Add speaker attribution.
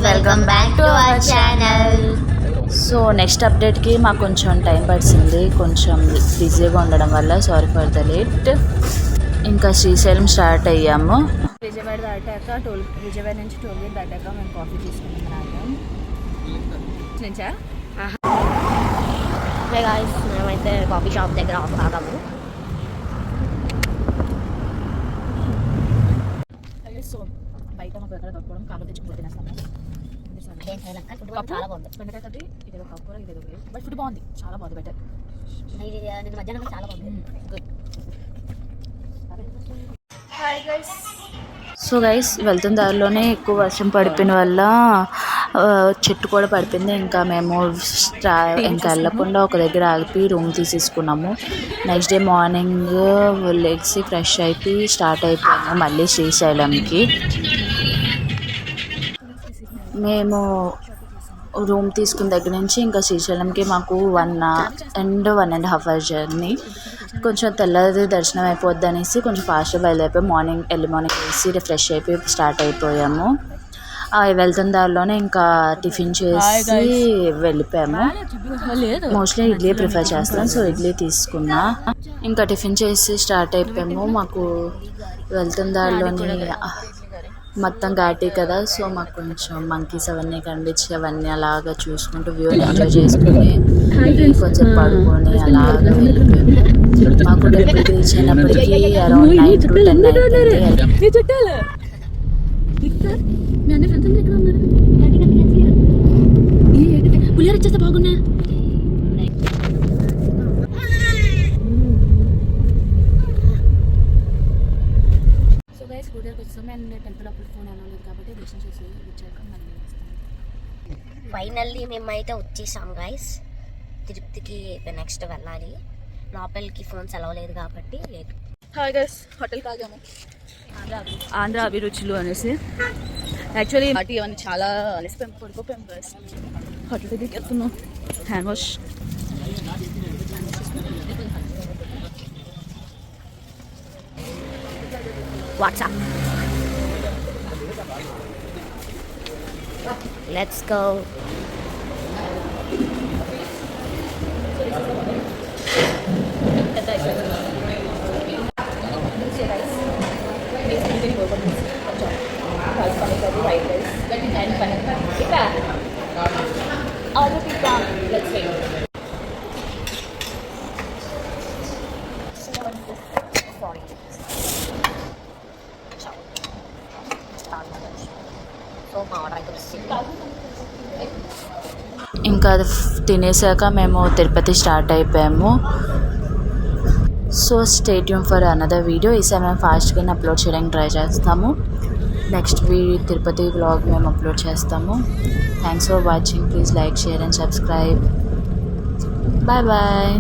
Speaker 1: Welcome back to our channel.
Speaker 2: So next అప్డేట్కి మాకు కొంచెం టైం పడుతుంది, కొంచెం బిజీగా ఉండడం వల్ల సారీ ఫర్ ద లేట్. ఇంకా శ్రీశైలం స్టార్ట్ అయ్యాము. విజయవాడ దాటాక విజయవాడ నుంచి టోల్గేట్ దాటాక మేము కాఫీ తీసుకుంటున్నాము.
Speaker 1: మేమైతే కాఫీ షాప్ దగ్గర ఆగాము.
Speaker 2: సో బయట మాకు ఎక్కడ దొరకడం కాలు తెచ్చుకుంటూ తినేస్తాము.
Speaker 1: చాలా బాగుంది.
Speaker 2: బెండకాయ కర్రీ ఇదేదో కప్పుర ఇదేదో బట్ ఫుడ్ బాగుంది, చాలా బాగుంది. బెటర్
Speaker 1: నిన్న మధ్యాహ్నం చాలా బాగుంది. గుడ్.
Speaker 2: సో గైస్ వెళ్తున్న దారిలోనే ఎక్కువ వర్షం పడిపోయిన వల్ల చెట్టు కూడా పడిపోయింది. ఇంకా మేము ఇంకా వెళ్ళకుండా ఒక దగ్గర ఆగిపోయి రూమ్ తీసేసుకున్నాము. నెక్స్ట్ డే మార్నింగ్ లెగ్స్ ఫ్రెష్ అయిపోయి స్టార్ట్ అయిపోయాము మళ్ళీ శ్రీశైలంకి. మేము రూమ్ తీసుకున్న దగ్గర నుంచి ఇంకా శ్రీశైలంకి మాకు 1.5 hours జర్నీ. కొంచెం తెల్లది దర్శనం అయిపోద్ది అనేసి కొంచెం ఫాస్ట్గా బయలుదేరిపోయి ఎర్లీ మార్నింగ్ వేసి రిఫ్రెష్ అయిపోయి స్టార్ట్ అయిపోయాము. వెళ్తున్న దారిలోనే ఇంకా టిఫిన్ చేసి వెళ్ళిపోయాము. మోస్ట్లీ ఇడ్లీ ప్రిఫర్ చేస్తాం, సో ఇడ్లీ తీసుకున్నా. ఇంకా టిఫిన్ చేసి స్టార్ట్ అయిపోయాము. మాకు వెళ్తున్న దారిలోని మొత్తం ఘాటీ కదా, సో మాకు కొంచెం మంకీస్ అవన్నీ కనిపించి అవన్నీ అలాగా చూసుకుంటూ వ్యూని ఎంజాయ్ చేసుకుని కొంచెం పడుకొని అలాగా వెళ్ళిపోయాము. మాకు టెంపుల్ రీచ్ అయినప్పటికీ అరౌండ్ 9 to 10 అయిపోయింది. పులిహోర ఇచ్చేస్తే బాగున్నా. సో గైస్ గుడికి వచ్చాము అండ్ టెంపుల్ అప్పుడు ఫోన్ అవ్వలేదు కాబట్టి దర్శనం చేసి వచ్చాక మళ్ళీ
Speaker 1: ఫైనల్లీ మేమైతే వచ్చేసాం గైస్. తిరుపతికి నెక్స్ట్ వెళ్ళాలి. లోపలికి ఫోన్స్ అలవలేదు కాబట్టి లేదు.
Speaker 2: హాయ్ గైస్, హోటల్కి ఆగాము. ఆంధ్ర అభిరుచులు అనేసి. యాక్చువల్లీ వాటి అవన్నీ చాలా అనేసి మేము పడుకోపోయాము గైస్. హోటల్ దగ్గరికి వెళ్తున్నాం. Hand wash
Speaker 1: WhatsApp. Let's go.
Speaker 2: ఇంకా అది తినేసాక మేము తిరుపతి స్టార్ట్ అయిపోయాము. So stay tune for another video. ఈసారి మేము ఫాస్ట్గా అప్లోడ్ చేయడానికి ట్రై చేస్తాము. నెక్స్ట్ తిరుపతి వ్లాగ్ మేము అప్లోడ్ చేస్తాము. Thanks for watching. Please like, share and subscribe. Bye bye.